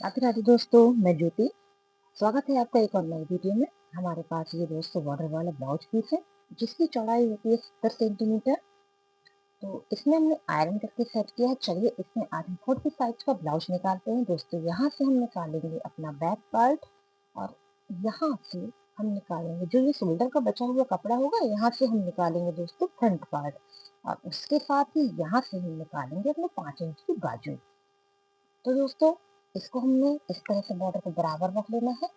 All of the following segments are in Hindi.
राधे राधे दोस्तों, मैं ज्योति। स्वागत है आपका एक और नई वीडियो में। हमारे पास ये दोस्तों बॉर्डर वाला ब्लाउज पीस है जिसकी चौड़ाई होती है 70 सेंटीमीटर। तो इसमें हमने आयरन करके सेट किया है। चलिए इसमें आधी फुट की साइज का ब्लाउज निकालते हैं दोस्तों। यहाँ से हम निकालेंगे अपना बैक पार्ट और यहाँ से हम निकालेंगे जो ये शोल्डर का बचा हुआ कपड़ा होगा। यहाँ से हम निकालेंगे दोस्तों फ्रंट पार्ट और उसके साथ ही यहाँ से हम निकालेंगे अपने 5 इंच की बाजू। तो दोस्तों इसको हमने इस तरह से बॉर्डर को बराबर रख लेना है,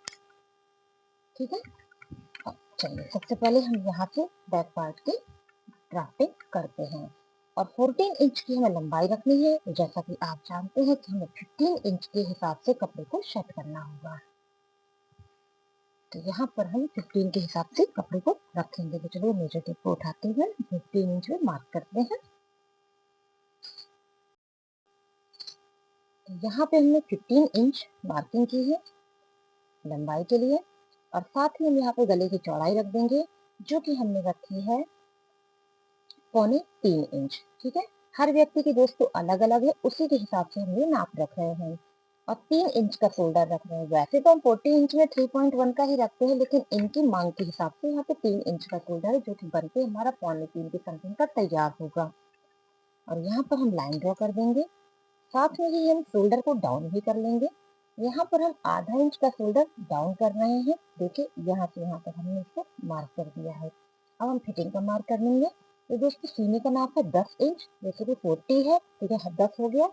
ठीक है। अब चलिए सबसे पहले हम यहाँ से बैक पार्ट की ड्राफ्टिंग करते हैं और 14 इंच की हमें लंबाई रखनी है। जैसा कि आप जानते हैं कि हमें 15 इंच के हिसाब से कपड़े को सेट करना होगा। तो यहाँ पर हम 15 के हिसाब से कपड़े को रखेंगे। तो चलिए मेजर टेप को उठाते हुए 15 इंच में मार्क करते हैं। तो यहाँ पे हमने 15 इंच मार्किंग की है लंबाई के लिए और साथ ही हम यहाँ पे गले की चौड़ाई रख देंगे जो कि हमने रखी है 3.25 इंच, ठीक है। हर व्यक्ति की दोस्तों अलग अलग है, उसी के हिसाब से हम ये नाप रख रहे हैं और 3 इंच का शोल्डर रख रहे हैं। वैसे तो हम 40 इंच में 3.1 का ही रखते हैं, लेकिन इनकी मांग के हिसाब से यहाँ पे 3 इंच का शोल्डर है जो कि बन के हमारा 3.25 के समथिंग का तैयार होगा। और यहाँ पर हम लाइन ड्रॉ कर देंगे। साथ में ही हम शोल्डर को डाउन भी कर लेंगे। यहाँ पर हम आधा इंच का शोल्डर डाउन कर रहे हैं। देखिए यहाँ से यहाँ तक हमने इसको मार्क कर दिया है। अब हम फिटिंग का मार्क कर लेंगे। तो दोस्तों सीने का नाप है 10 इंच, जैसे कि 40 है, ठीक है, 10 हो गया।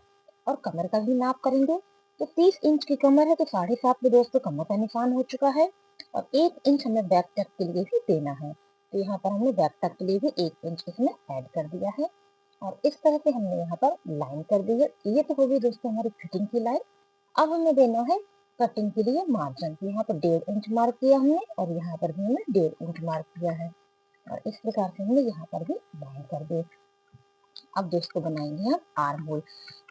और कमर का भी नाप करेंगे तो 30 इंच की कमर है तो 7.5 में दोस्तों कमर का निशान हो चुका है। और 1 इंच हमें बैक तक के लिए भी देना है। तो यहाँ पर हमने बैक तक के लिए भी 1 इंच इसमें ऐड कर दिया है और इस तरह से हमने यहाँ पर लाइन कर दी है। ये तो होगी दोस्तों हमारी फिटिंग की लाइन। अब हमें देना है कटिंग के लिए मार्जिन। यहाँ पर 1.5 इंच मार्क किया हमने और यहाँ पर भी हमने 1.5 इंच मार्क किया है और इस प्रकार से हमने यहाँ पर भी लाइन कर दी। अब दोस्तों बनाएंगे हम आर्म होल।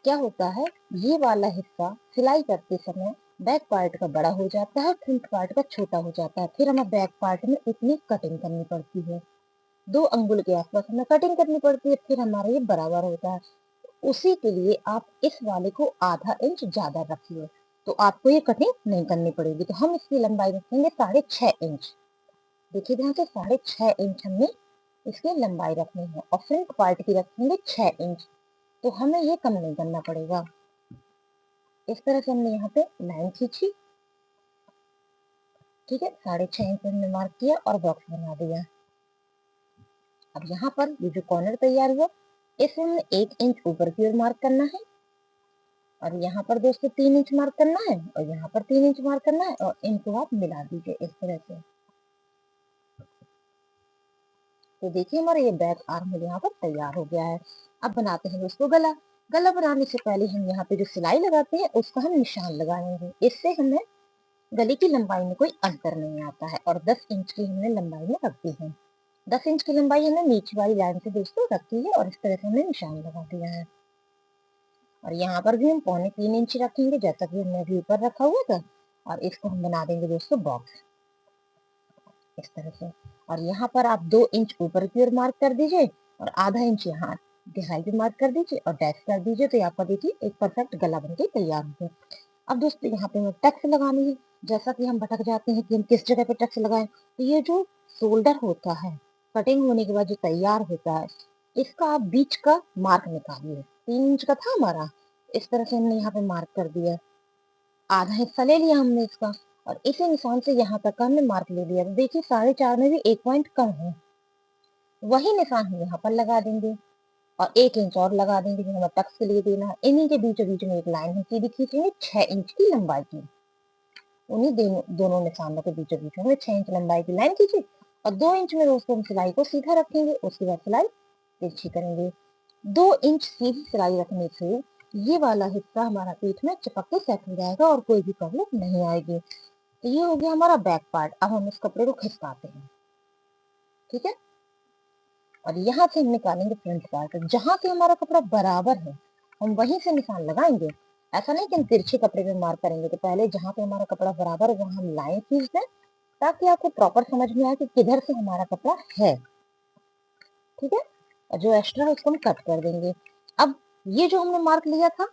क्या होता है, ये वाला हिस्सा सिलाई करते समय बैक पार्ट का बड़ा हो जाता है, फ्रंट पार्ट का छोटा हो जाता है। फिर हमें बैक पार्ट में इतनी कटिंग करनी पड़ती है, 2 अंगुल के आसपास हमें कटिंग करनी पड़ती है, फिर हमारा ये बराबर होता है। उसी के लिए आप इस वाले को आधा इंच ज्यादा रखिए तो आपको ये कटिंग नहीं करनी पड़ेगी। तो हम इसकी लंबाई रखेंगे 6.5 इंच। देखिए ध्यान से 6.5 इंच हमने इसकी लंबाई रखनी है और फ्रंट पार्ट की रखेंगे 6 इंच। तो हमें ये कम नहीं करना पड़ेगा। इस तरह से हमने यहाँ पे लाइन खींची, ठीक है। 6.5 इंच हमने मार्क किया और बॉक्स बना दिया। अब यहाँ पर ये जो कॉर्नर तैयार हुआ इसमें हमें 1 इंच ऊपर की ओर मार्क करना है और यहाँ पर दोस्तों 3 इंच मार्क करना है और यहाँ पर 3 इंच मार्क करना है और इनको आप मिला दीजिए इस तरह से। तो देखिए हमारा ये बैक आर्म यहाँ पर तैयार हो गया है। अब बनाते हैं दोस्तों गला। गला बनाने से पहले हम यहाँ पे जो सिलाई लगाते हैं उसका हम निशान लगाएंगे। इससे हमें गले की लंबाई में कोई अंतर नहीं आता है और 10 इंच की हमने लंबाई में रखी है। 10 इंच की लंबाई हमने नीचे वाली लाइन से दोस्तों रखी है और इस तरह से हमने निशान लगा दिया है। और यहाँ पर भी हम 3.25 इंच रखेंगे जैसा कि हमने अभी ऊपर रखा हुआ था और इसको हम बना देंगे दोस्तों बॉक्स इस तरह से। और यहाँ पर आप 2 इंच ऊपर की ओर मार्क कर दीजिए और आधा इंच यहाँ गहराई पे मार्क कर दीजिए और डैश कर दीजिए। तो आपका देखिए एक परफेक्ट गला बनके तैयार हो गया। अब दोस्तों यहाँ पे हमें टक्स लगानी है। जैसा कि हम भटक जाते हैं कि हम किस जगह पे टक्स लगाएं, तो ये जो शोल्डर होता है कटिंग होने के बाद जो तैयार होता है इसका आप बीच का मार्क निकालिए। 3 इंच का था हमारा, इस तरह से हमने यहाँ पे मार्क कर दिया। आधा हिस्सा ले लिया हमने इसका और इसी निशान से यहाँ तक का हमने मार्क ले लिया। तो देखिए 4.5 में भी 1 पॉइंट कम है, वही निशान हम यहाँ पर लगा देंगे और 1 इंच और लगा देंगे जो हमें टक्स के लिए देना है। इन्हीं के बीचों बीच में एक लाइन हम सीधी खींचेंगे 6 इंच की लंबाई की। उन्हीं दोनों निशानों के बीचों बीच में 6 इंच लंबाई की लाइन खींची और 2 इंच में दोस्तों हम सिलाई को सीधा रखेंगे। उसके बाद सिलाई तिरछी करेंगे। 2 इंच सीधी सिलाई रखने से ये वाला हिस्सा हमारा पीठ में चिपक के सेट हो जाएगा और कोई भी प्रॉब्लम नहीं आएगी। तो ये हो गया हमारा बैक पार्ट। अब हम इस कपड़े को खिसकाते हैं, ठीक है। और यहाँ से हम निकालेंगे फ्रंट पार्ट। जहां से हमारा कपड़ा बराबर है हम वहीं से निशान लगाएंगे। ऐसा नहीं कि हम तिरछे कपड़े में मार्क करेंगे। तो पहले जहां पे हमारा कपड़ा बराबर है वहां हम लाइन खींच दें ताकि आपको प्रॉपर समझ में आए कि किधर से हमारा कपड़ा है, ठीक है। और जो एक्स्ट्रा है उसको हम कट कर देंगे। अब ये जो हमने मार्क लिया था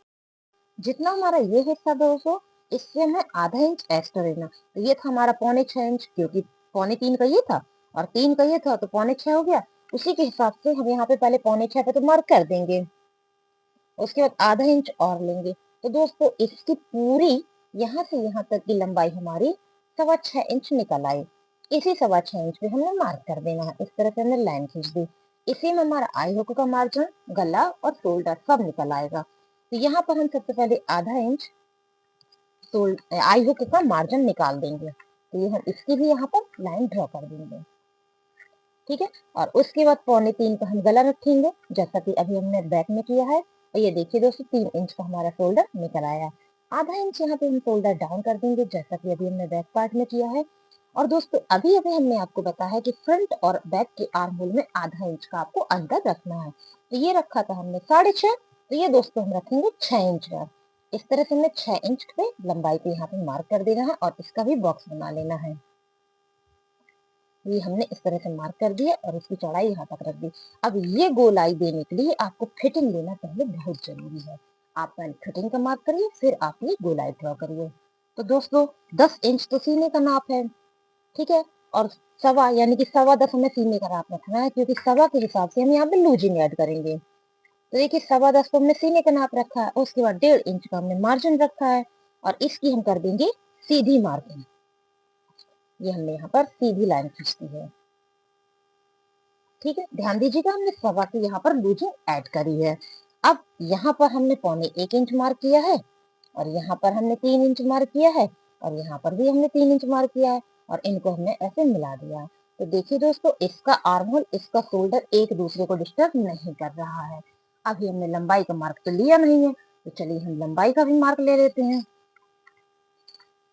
जितना हमारा ये हिस्सा दोस्तों इससे हमें आधा इंच एक्स्ट्रा लेना। तो ये था हमारा 6.25 इंच, क्योंकि 3.25 का ये था और 3 का ये था, तो 6.25 हो गया। उसी के हिसाब से हम यहाँ पे पहले 6.25 पे तो मार्क कर देंगे, उसके बाद आधा इंच और लेंगे। तो दोस्तों इसकी पूरी यहाँ से यहाँ तक की लंबाई हमारी 6.25 इंच निकल आई। इसी 6.25 इंच पे हमने मार्क कर देना है। इस तरह से हमने लाइन खींच दी। इसी में हमारा आई हुक का मार्जिन, गला और शोल्डर सब निकल आएगा। तो यहाँ पर हम सबसे पहले आधा इंच आई हुक का मार्जिन निकाल देंगे। तो ये हम इसकी भी यहाँ पर लाइन ड्रॉ कर देंगे, ठीक है। और उसके बाद 3.25 का हम गला रखेंगे, जैसा कि अभी हमने बैक में किया है। और ये देखिए दोस्तों 3 इंच का हमारा शोल्डर निकल आया। आधा इंच यहाँ पे हम शोल्डर डाउन कर देंगे, जैसा कि अभी हमने बैक पार्ट में किया है। और दोस्तों अभी अभी हमने आपको बताया है कि फ्रंट और बैक के आर्म होल में आधा इंच का आपको अंतर रखना है। तो ये रखा था हमने 6.5, तो ये दोस्तों हम रखेंगे 6 इंच का। इस तरह से हमने 6 इंच पे लंबाई पे यहाँ पे मार्क कर देना है और इसका भी बॉक्स बना लेना है। ये हमने इस तरह से मार्क कर दिया और इसकी चौड़ाई यहाँ तक रख दी। अब ये गोलाई देने के लिए आपको फिटिंग लेना पहले बहुत जरूरी है। आप पहले फिटिंग का मार्क करिए, फिर आप ये गोलाई ड्रॉ करिए। तो दोस्तों 10 इंच तो सीने का नाप है, ठीक है। और सवा यानी कि 10.25 हमें सीने का नाप रखना है, क्योंकि सवा के हिसाब से हम यहाँ पे लूजिंग ऐड करेंगे। तो देखिए 10.25 को हमने सीने का नाप रखा है, उसके बाद 1.5 इंच का हमने मार्जिन रखा है और इसकी हम कर देंगे सीधी मार्किंग। ये हमने यहाँ पर सीधी लाइन खींचती है, ठीक है। ध्यान दीजिएगा हमने सवा की यहाँ पर लूजिंग ऐड करी है। अब यहाँ पर हमने 1.25 इंच मार्क किया है और यहाँ पर हमने 3 इंच मार्क किया है और यहाँ पर भी हमने 3 इंच मार्क किया है और इनको हमने ऐसे मिला दिया। तो देखिए दोस्तों इसका आर्म होल, इसका शोल्डर एक दूसरे को डिस्टर्ब नहीं कर रहा है। अभी हमने लंबाई का मार्क तो लिया नहीं है, तो चलिए हम लंबाई का भी मार्क ले लेते हैं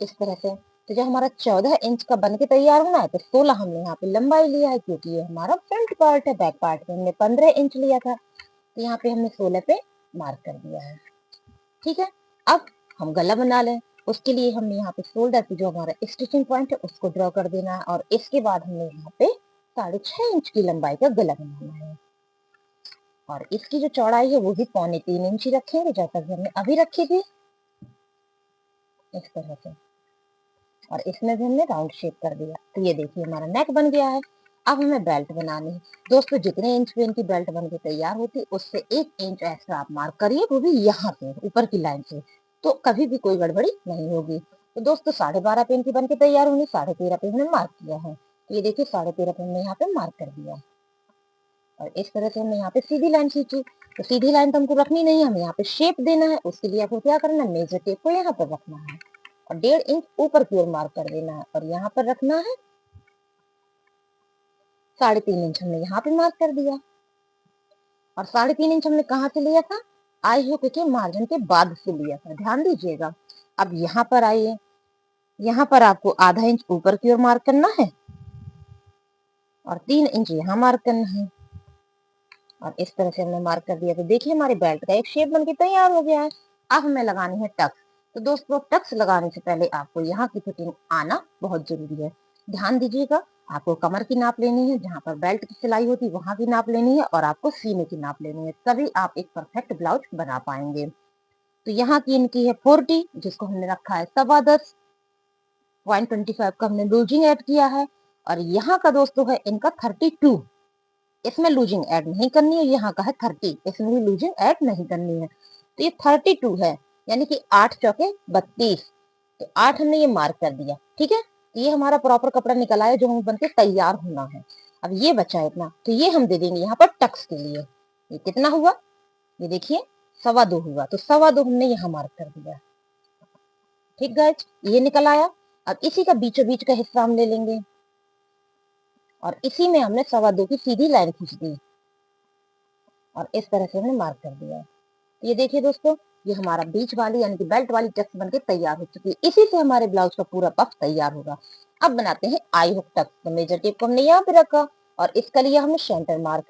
इस तरह से। तो जब हमारा 14 इंच का बन के तैयार होना है, तो 16 हमने यहाँ पे लंबाई लिया है, क्योंकि ये हमारा फ्रंट पार्ट है। बैक पार्ट में हमने 15 इंच लिया था, तो यहाँ पे हमने 16 पे मार्क कर दिया है, ठीक है। अब हम गला बना लें। उसके लिए हमने यहाँ पे शोल्डर पे जो हमारा स्टिचिंग पॉइंट है उसको ड्रॉ कर देना है और इसके बाद हमने यहाँ पे 6.5 इंच की लंबाई का गला बनाना है। और इसकी जो चौड़ाई है वो भी 3.25 इंच ही रखेंगे, जैसा कि हमने अभी रखी थी इस तरह से। और इसमें भी हमने राउंड शेप कर दिया। तो ये देखिए हमारा नेक बन गया है। अब हमें बेल्ट बनानी है। दोस्तों जितने इंच पे इनकी बेल्ट बन के तैयार होती है, उससे 1 इंच एक्स्ट्रा आप मार्क करिए, वो भी यहाँ पे ऊपर की लाइन से, तो कभी भी कोई गड़बड़ी नहीं होगी। तो दोस्तों 12.5 पे इनकी बन के तैयार होनी, 13.5 पे हमने मार्क किया है। तो ये देखिए 13.5 पे हमने यहाँ पे मार्क कर दिया और इस तरह से हमने यहाँ पे सीधी लाइन खींची। तो सीधी लाइन तो हमको रखनी नहीं है, हमें यहाँ पे शेप देना है। उसके लिए आपको क्या करना है, मेजर टेप को यहाँ पर रखना है और 1.5 इंच ऊपर की ओर मार्क कर देना है और यहाँ पर रखना है 3.5 इंच हमने यहाँ पे मार्क कर दिया। और 3.5 इंच हमने कहाँ से लिया था, आई हुक के मार्जिन के बाद से लिया था, ध्यान दीजिएगा। अब यहाँ पर आइए, यहाँ पर आपको आधा इंच ऊपर की ओर मार्क करना है और 3 इंच यहाँ मार्क करना है और इस तरह से हमने मार्क कर दिया। तो देखिए हमारे बेल्ट का एक शेप बनके तैयार हो गया है। अब हमें लगानी है टक्स। तो दोस्तों टक्स लगाने से पहले आपको यहाँ की फिटिंग आना बहुत जरूरी है। ध्यान दीजिएगा, आपको कमर की नाप लेनी है, जहाँ पर बेल्ट की सिलाई होती है वहां की नाप लेनी है और आपको सीने की नाप लेनी है, तभी आप एक परफेक्ट ब्लाउज बना पाएंगे। तो यहाँ की इनकी है 40, जिसको हमने रखा है 10.25, 0.25 का हमने लूजिंग ऐड किया है। और यहाँ का दोस्तों है इनका 32, इसमें लूजिंग ऐड नहीं करनी है। यहाँ का है 30, इसमें भी लूजिंग ऐड नहीं करनी है। तो ये 32 है, यानी कि 8 चौके 32। तो 8 हमने ये मार्क कर दिया, ठीक है। तो ये हमारा प्रॉपर कपड़ा निकल आया जो हमें बनके तैयार होना है। अब ये बचा इतना, तो ये हम दे देंगे यहाँ पर टक्स के लिए। ये कितना हुआ, ये देखिए 2.25 हुआ, तो 2.25 हमने यहाँ मार्क कर दिया, ठीक गाइज, ये निकल आया। अब इसी का बीचों बीच का हिस्सा हम ले लेंगे और इसी में हमने 2.25 की सीधी लाइन खींच दी और इस तरह से हमने मार्क कर दिया। ये देखिए दोस्तों, ये हमारा बीच वाली यानी कि बेल्ट वाली टक्स बनके तैयार हो चुकी है। इसी से हमारे ब्लाउज का पूरा पफ तैयार होगा। अब बनाते हैं आई हुक टक्स। तो मेजर टेप को हमने यहाँ पे रखा और इसका लिया हमने सेंटर मार्क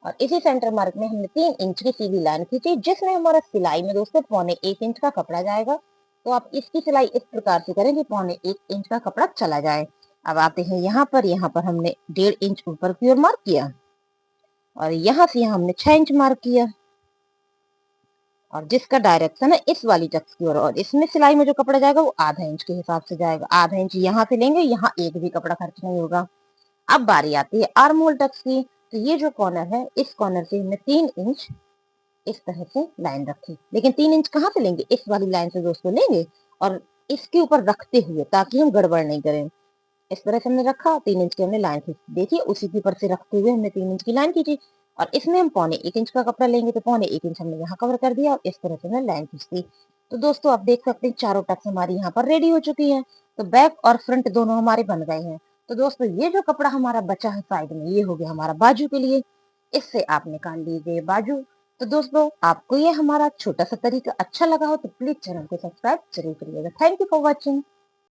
और इसी सेंटर मार्क में हमने 3 इंच की सीधी लाइन खींची, जिसमें हमारा सिलाई में दोस्तों 1.25 इंच का कपड़ा जाएगा। तो आप इसकी सिलाई इस प्रकार से करें कि 1.25 इंच का कपड़ा चला जाए। अब आते हैं यहाँ पर हमने 1.5 इंच ऊपर की ओर मार्क किया और यहाँ से यहाँ हमने 6 इंच मार्क किया और जिसका डायरेक्शन है इस वाली टक्स की ओर, और इसमें सिलाई में जो कपड़ा जाएगा वो आधा इंच के हिसाब से जाएगा। आधा इंच यहाँ से लेंगे, यहाँ एक भी कपड़ा खर्च नहीं होगा। अब बारी आती है आर्म होल टक्स की। तो ये जो कॉर्नर है, इस कॉर्नर से हमने 3 इंच इस तरह से लाइन रखी, लेकिन 3 इंच कहाँ से लेंगे, इस वाली लाइन से दोस्तों लेंगे, और इसके ऊपर रखते हुए, ताकि हम गड़बड़ नहीं करें। इस तरह से हमने रखा, 3 इंच की हमने लाइन खींची। देखिए उसी के ऊपर से रखते हुए हमने 3 इंच की लाइन खींची, और इसमें हम 1.25 इंच का कपड़ा लेंगे, तो 1.25 इंच हमने यहाँ कवर कर दिया, और इस तरह से हमने लाइन खींच दी। तो दोस्तों आप देख सकते हैं चारों टक्स हमारी यहाँ पर रेडी हो चुकी है। तो बैक और फ्रंट दोनों हमारे बन गए हैं। तो दोस्तों ये जो कपड़ा हमारा बचा है साइड में, ये हो गया हमारा बाजू के लिए। इससे आप निकाल लीजिए बाजू। तो दोस्तों आपको ये हमारा छोटा सा तरीका अच्छा लगा हो तो प्लीज चैनल को सब्सक्राइब जरूर करिएगा। Thank you for watching.